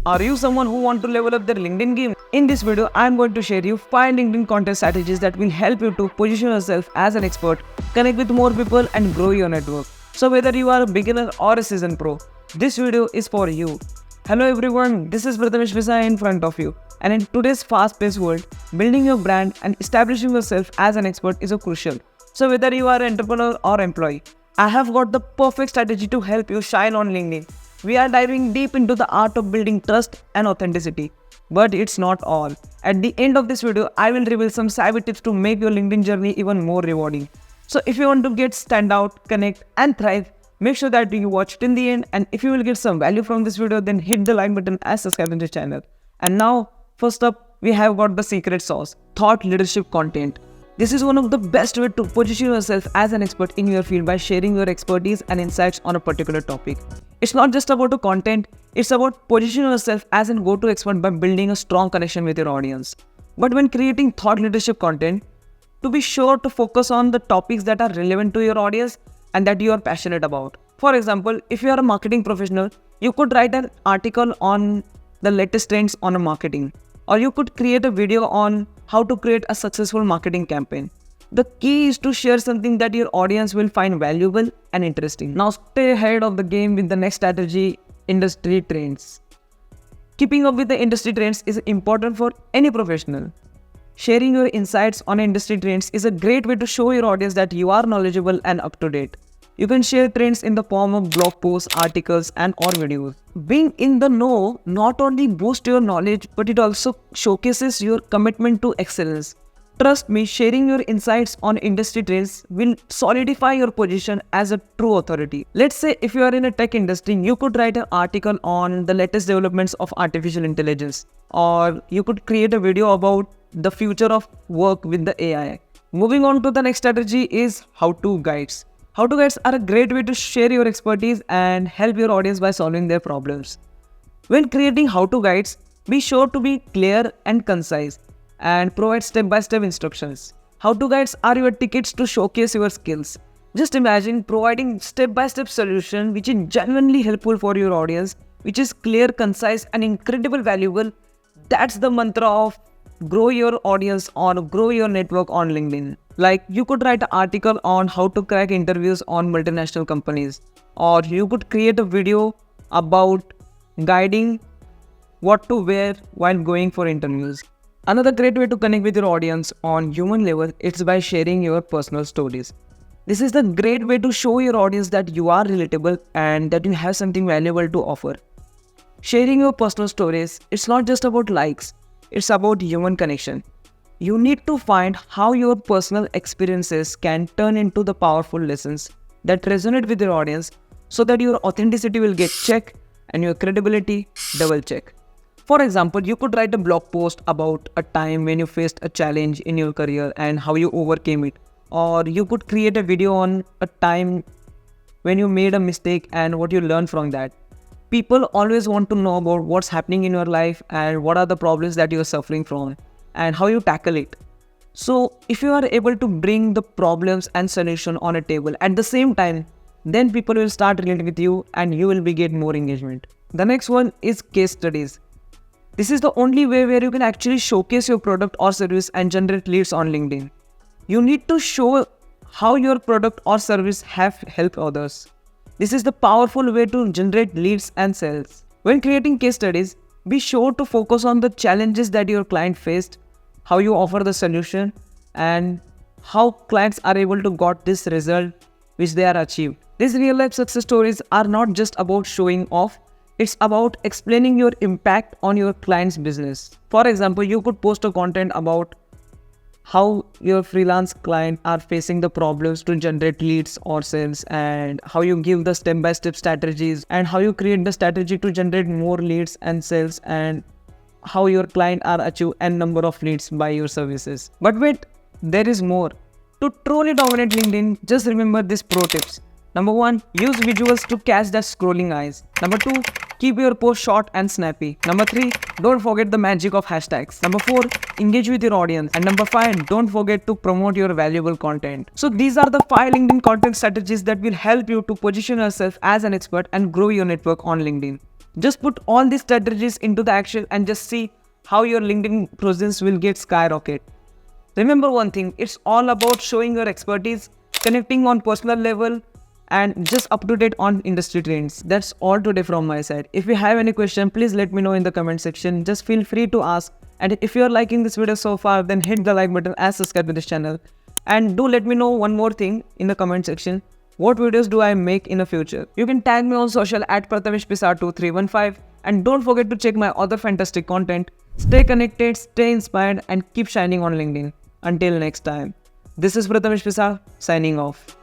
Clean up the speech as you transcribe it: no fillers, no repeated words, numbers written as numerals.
Are you someone who want to level up their LinkedIn game? In this video, I am going to share you 5 LinkedIn content strategies that will help you to position yourself as an expert, connect with more people and grow your network. So whether you are a beginner or a seasoned pro, this video is for you. Hello everyone, this is Prathamesh Pisal in front of you. And in today's fast-paced world, building your brand and establishing yourself as an expert is crucial. So whether you are an entrepreneur or employee, I have got the perfect strategy to help you shine on LinkedIn. We are diving deep into the art of building trust and authenticity. But it's not all. At the end of this video, I will reveal some savvy tips to make your LinkedIn journey even more rewarding. So if you want to get stand out, connect and thrive, make sure that you watch till the end, and if you will get some value from this video, then hit the like button and subscribe to the channel. And now, first up, we have got the secret sauce, thought leadership content. This is one of the best way to position yourself as an expert in your field by sharing your expertise and insights on a particular topic. It's not just about the content, it's about positioning yourself as a go-to expert by building a strong connection with your audience. But when creating thought leadership content, to be sure to focus on the topics that are relevant to your audience and that you are passionate about. For example, if you are a marketing professional, you could write an article on the latest trends on marketing, or you could create a video on how to create a successful marketing campaign. The key is to share something that your audience will find valuable and interesting. Now stay ahead of the game with the next strategy, industry trends. Keeping up with the industry trends is important for any professional. Sharing your insights on industry trends is a great way to show your audience that you are knowledgeable and up to date. You can share trends in the form of blog posts, articles, and or videos. Being in the know not only boosts your knowledge, but it also showcases your commitment to excellence. Trust me, sharing your insights on industry trends will solidify your position as a true authority. Let's say if you are in a tech industry, you could write an article on the latest developments of artificial intelligence, or you could create a video about the future of work with the AI. Moving on to the next strategy is how-to guides. How-to guides are a great way to share your expertise and help your audience by solving their problems. When creating how-to guides, be sure to be clear and concise and provide step-by-step instructions. How-to guides are your tickets to showcase your skills. Just imagine providing step-by-step solution which is genuinely helpful for your audience, which is clear, concise and incredibly valuable. That's the mantra of grow your audience or grow your network on LinkedIn. Like you could write an article on how to crack interviews on multinational companies, or you could create a video about guiding what to wear while going for interviews. Another great way to connect with your audience on human level is by sharing your personal stories. This is the great way to show your audience that you are relatable and that you have something valuable to offer. Sharing your personal stories, it's not just about likes, it's about human connection. You need to find how your personal experiences can turn into the powerful lessons that resonate with your audience so that your authenticity will get checked and your credibility double check. For example, you could write a blog post about a time when you faced a challenge in your career and how you overcame it. Or you could create a video on a time when you made a mistake and what you learned from that. People always want to know about what's happening in your life and what are the problems that you're suffering from and how you tackle it. So if you are able to bring the problems and solution on a table at the same time, then people will start relating with you and you will be getting more engagement. The next one is case studies. This is the only way where you can actually showcase your product or service and generate leads on LinkedIn. You need to show how your product or service have helped others. This is the powerful way to generate leads and sales. When creating case studies, be sure to focus on the challenges that your client faced, how you offer the solution, and how clients are able to got this result which they are achieved. These real life success stories are not just about showing off, it's about explaining your impact on your client's business. For example, you could post a content about how your freelance client are facing the problems to generate leads or sales, and how you give the step-by-step strategies and how you create the strategy to generate more leads and sales, and how your client are achieve n number of leads by your services. But wait, there is more. To truly dominate LinkedIn, just remember these pro tips. Number 1, use visuals to catch the scrolling eyes. Number 2, keep your post short and snappy. Number 3, don't forget the magic of hashtags. Number 4, engage with your audience. And number 5, don't forget to promote your valuable content. So these are the 5 LinkedIn content strategies that will help you to position yourself as an expert and grow your network on LinkedIn. Just put all these strategies into the action and just see how your LinkedIn presence will get skyrocket. Remember one thing, it's all about showing your expertise, connecting on personal level, and just up to date on industry trends. That's all today from my side. If you have any question, please let me know in the comment section. Just feel free to ask. And if you are liking this video so far, then hit the like button and subscribe to this channel. And do let me know one more thing in the comment section. What videos do I make in the future? You can tag me on social at Prathamesh Pisal 2315. And don't forget to check my other fantastic content. Stay connected, stay inspired, and keep shining on LinkedIn. Until next time. This is Prathamesh Pisal signing off.